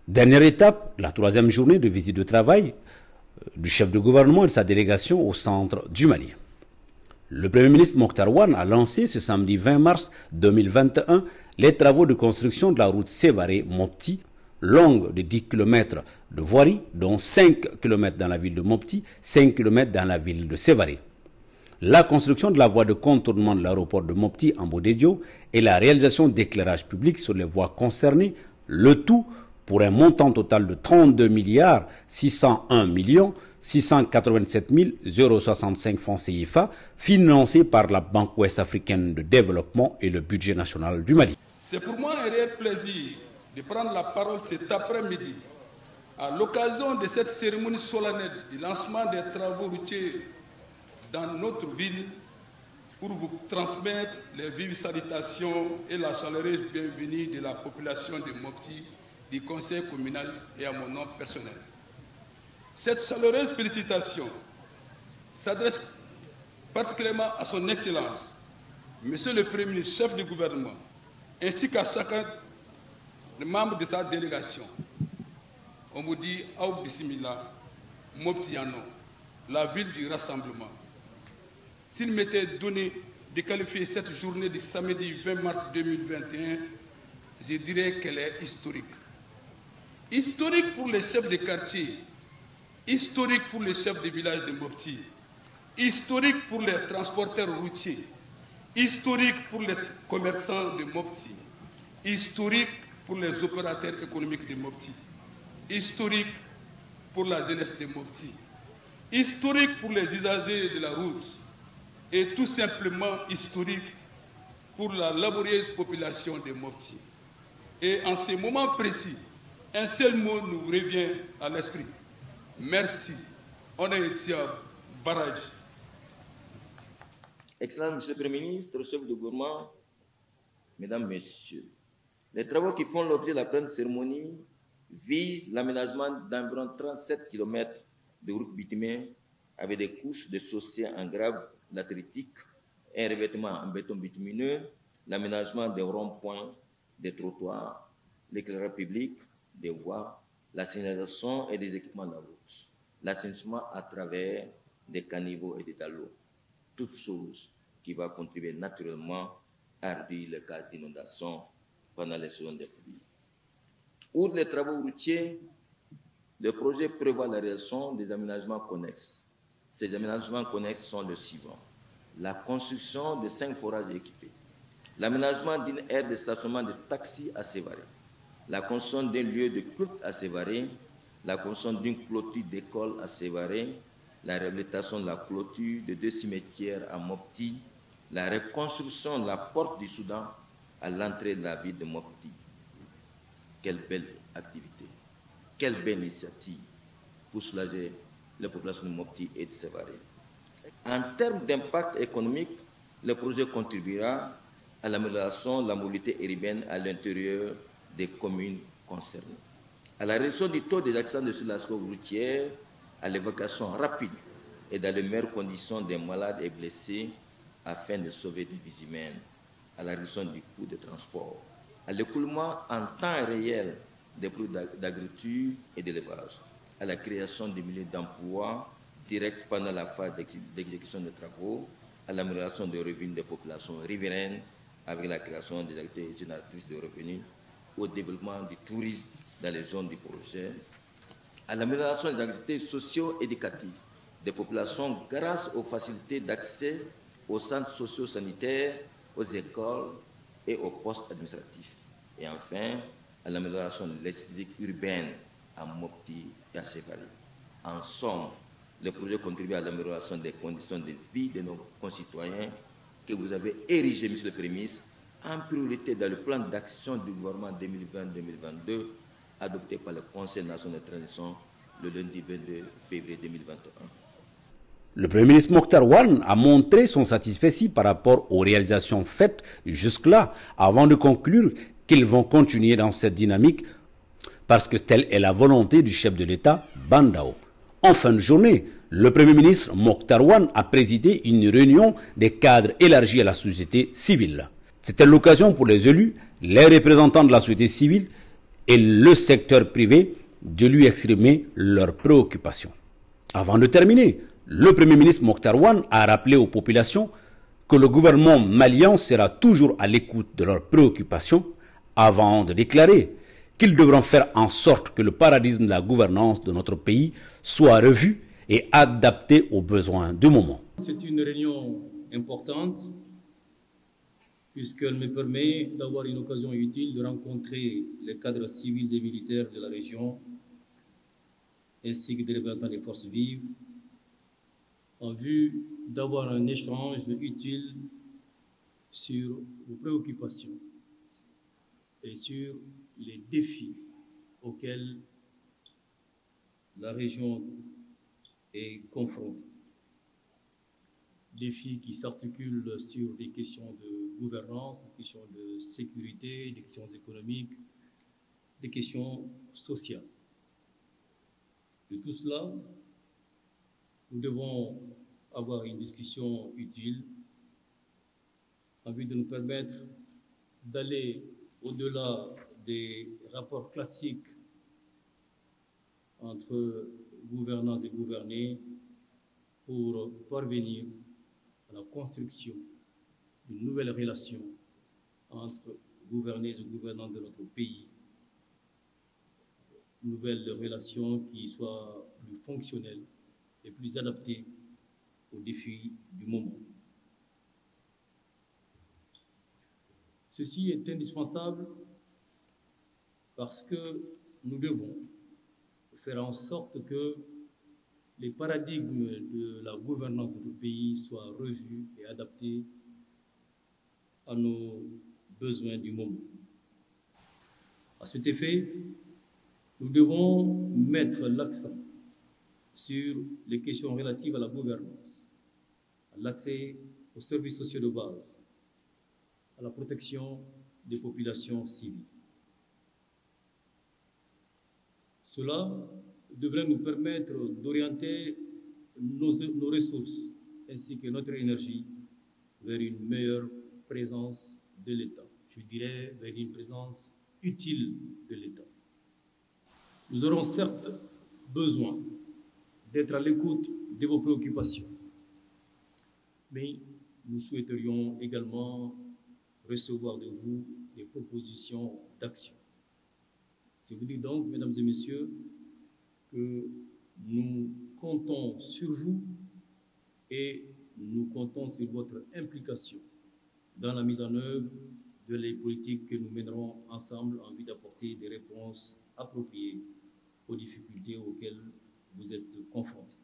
Dernière étape, la troisième journée de visite de travail du chef de gouvernement et de sa délégation au centre du Mali. Le Premier ministre Mokhtar Ouane a lancé ce samedi 20 mars 2021 les travaux de construction de la route Sévaré-Mopti, longue de 10 km de voirie, dont 5 km dans la ville de Mopti, 5 km dans la ville de Sévaré. La construction de la voie de contournement de l'aéroport de Mopti en Bodédio et la réalisation d'éclairage public sur les voies concernées, le tout pour un montant total de 32 milliards 601 millions 687 065 francs CFA, financé par la Banque ouest-africaine de développement et le budget national du Mali. C'est pour moi un réel plaisir de prendre la parole cet après-midi à l'occasion de cette cérémonie solennelle du lancement des travaux routiers dans notre ville pour vous transmettre les vives salutations et la chaleureuse bienvenue de la population de Mopti, du conseil communal et à mon nom personnel. Cette chaleureuse félicitation s'adresse particulièrement à son Excellence, Monsieur le Premier ministre, chef du gouvernement, ainsi qu'à chacun des membres de sa délégation. On vous dit Aou Bismillah, Moptiano, la ville du rassemblement. S'il m'était donné de qualifier cette journée du samedi 20 mars 2021, je dirais qu'elle est historique. Historique pour les chefs de quartier, historique pour les chefs de village de Mopti, historique pour les transporteurs routiers, historique pour les commerçants de Mopti, historique pour les opérateurs économiques de Mopti, historique pour la jeunesse de Mopti, historique pour les usagers de la route et tout simplement historique pour la laborieuse population de Mopti. Et en ces moments précis, un seul mot nous revient à l'esprit. Merci. On est barrage. Excellent Monsieur le Premier ministre, chef de gouvernement, Mesdames, Messieurs, les travaux qui font l'objet de la pleine cérémonie visent l'aménagement d'environ 37 km de routes bitumées avec des couches de chaussées en grave latéritique, un revêtement en béton bitumineux, l'aménagement des ronds-points, des trottoirs, l'éclairage public, des voies, la signalisation et des équipements de la route, l'assainissement à travers des caniveaux et des talons, toutes choses qui vont contribuer naturellement à réduire le cas d'inondation pendant les saisons des pluies. Outre les travaux routiers, le projet prévoit la réalisation des aménagements connexes. Ces aménagements connexes sont les suivants: la construction de 5 forages équipés, l'aménagement d'une aire de stationnement de taxis à Sévaré, la construction d'un lieu de culte à Sévaré, la construction d'une clôture d'école à Sévaré, la réhabilitation de la clôture de 2 cimetières à Mopti, la reconstruction de la porte du Soudan à l'entrée de la ville de Mopti. Quelle belle activité, quelle belle initiative pour soulager la population de Mopti et de Sévaré. En termes d'impact économique, le projet contribuera à l'amélioration de la mobilité urbaine à l'intérieur des communes concernées, à la réduction du taux des accidents de circulation routière, à l'évacuation rapide et dans les meilleures conditions des malades et blessés afin de sauver des vies humaines, à la réduction du coût de transport, à l'écoulement en temps réel des produits d'agriculture et d'élevage, à la création de milliers d'emplois directs pendant la phase d'exécution des travaux, à l'amélioration des revenus des populations riveraines avec la création des activités génératrices de revenus, au développement du tourisme dans les zones du projet, à l'amélioration des activités socio-éducatives des populations grâce aux facilités d'accès aux centres socio-sanitaires, aux écoles et aux postes administratifs. Et enfin, à l'amélioration de l'esthétique urbaine à Mopti et à Sévaré. En somme, le projet contribue à l'amélioration des conditions de vie de nos concitoyens que vous avez érigé, Monsieur le Premier ministre, en priorité dans le plan d'action du gouvernement 2020-2022 adopté par le Conseil national de transition le lundi 22 février 2021. Le Premier ministre Mokhtar Ouane a montré son satisfait par rapport aux réalisations faites jusque-là, avant de conclure qu'ils vont continuer dans cette dynamique parce que telle est la volonté du chef de l'État, Bandao. En fin de journée, le Premier ministre Mokhtar Ouane a présidé une réunion des cadres élargis à la société civile. C'était l'occasion pour les élus, les représentants de la société civile et le secteur privé de lui exprimer leurs préoccupations. Avant de terminer, le Premier ministre Mokhtar Ouane a rappelé aux populations que le gouvernement malien sera toujours à l'écoute de leurs préoccupations avant de déclarer qu'ils devront faire en sorte que le paradigme de la gouvernance de notre pays soit revu et adapté aux besoins du moment. C'est une réunion importante puisqu'elle me permet d'avoir une occasion utile de rencontrer les cadres civils et militaires de la région ainsi que des représentants des forces vives en vue d'avoir un échange utile sur vos préoccupations et sur les défis auxquels la région est confrontée. Défis qui s'articulent sur des questions de gouvernance, des questions de sécurité, des questions économiques, des questions sociales. De tout cela, nous devons avoir une discussion utile en vue de nous permettre d'aller au-delà des rapports classiques entre gouvernants et gouvernés pour parvenir à la construction d'une nouvelle relation entre gouvernés et gouvernants de notre pays, une nouvelle relation qui soit plus fonctionnelle et plus adaptée aux défis du moment. Ceci est indispensable parce que nous devons faire en sorte que les paradigmes de la gouvernance de notre pays soient revus et adaptés à nos besoins du moment. À cet effet, nous devons mettre l'accent sur les questions relatives à la gouvernance, à l'accès aux services sociaux de base, à la protection des populations civiles. Cela devrait nous permettre d'orienter nos ressources ainsi que notre énergie vers une meilleure présence de l'État. Je dirais vers une présence utile de l'État. Nous aurons certes besoin d'être à l'écoute de vos préoccupations, mais nous souhaiterions également recevoir de vous des propositions d'action. Je vous dis donc, mesdames et messieurs, que nous comptons sur vous et nous comptons sur votre implication dans la mise en œuvre de les politiques que nous mènerons ensemble en vue d'apporter des réponses appropriées aux difficultés auxquelles vous êtes confrontés.